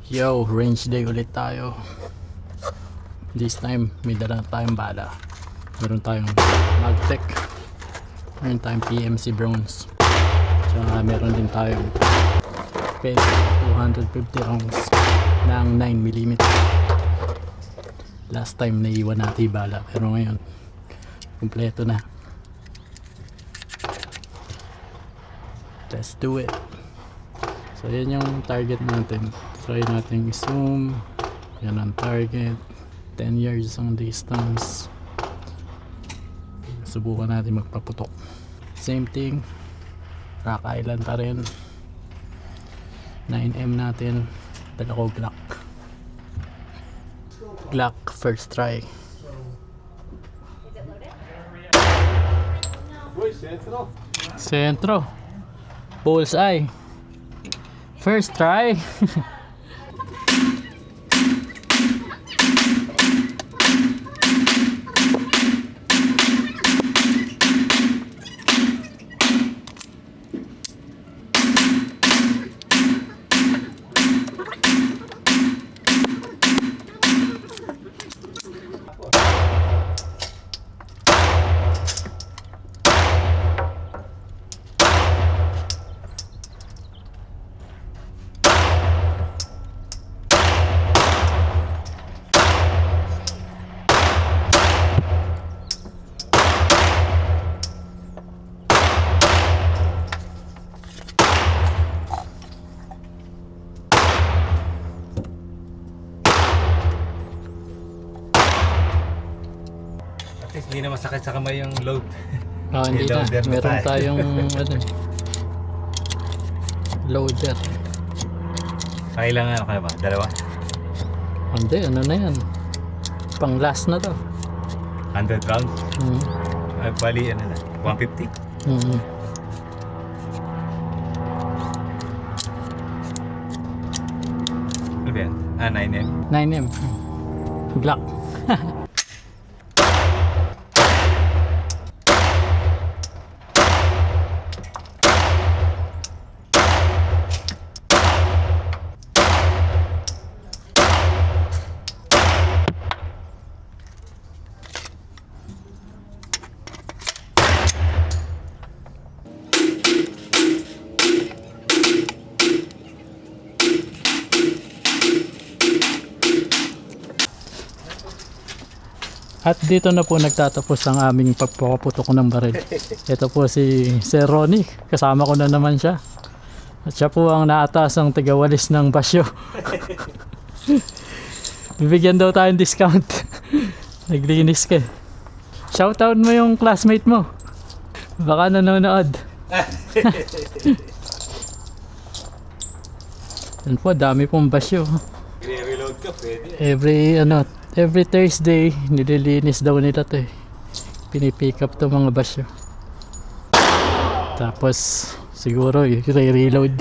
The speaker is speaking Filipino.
Yo, range day ulit tayo. This time, may dala tayong bala. Meron tayong Magtech. Meron tayong PMC Bronze. Tsaka meron din tayong PEG 250 rounds ng 9mm. Last time naiwan natin yung bala, pero ngayon kumpleto na. Let's do it. So yan yung target natin. Try natin i-zoom. Yan ang target. 10 yards ang distance. Subukan natin magpaputok. Same thing. Rock Island pa rin. 9M natin. Dala ko Glock. Glock first try. Sentro. Bullseye. First try. At least hindi na masakit sa kamay yung load. Hindi na. Meron tayong loader. Kailangan ano kaya ba? Dalawa? Hindi, ano na yan. Pang last na to. 100 rounds? Bali ano na? 150? Ano ba yan? 9M? 9M. Glock. At dito na po nagtatapos ang aming pagpapaputok ng baril. Ito po si Sir Ronnie. Kasama ko na naman siya. At siya po ang naatasang tigawalis ng basyo. Bibigyan daw tayong discount. Naglinis ka. Shoutout mo yung classmate mo. Baka nanonood. Yan po, dami pong basyo. I-reload ka, pwede. Every Thursday, nililinis daw nila to eh. Pinipick up to mga basyo. Tapos, siguro i-reload.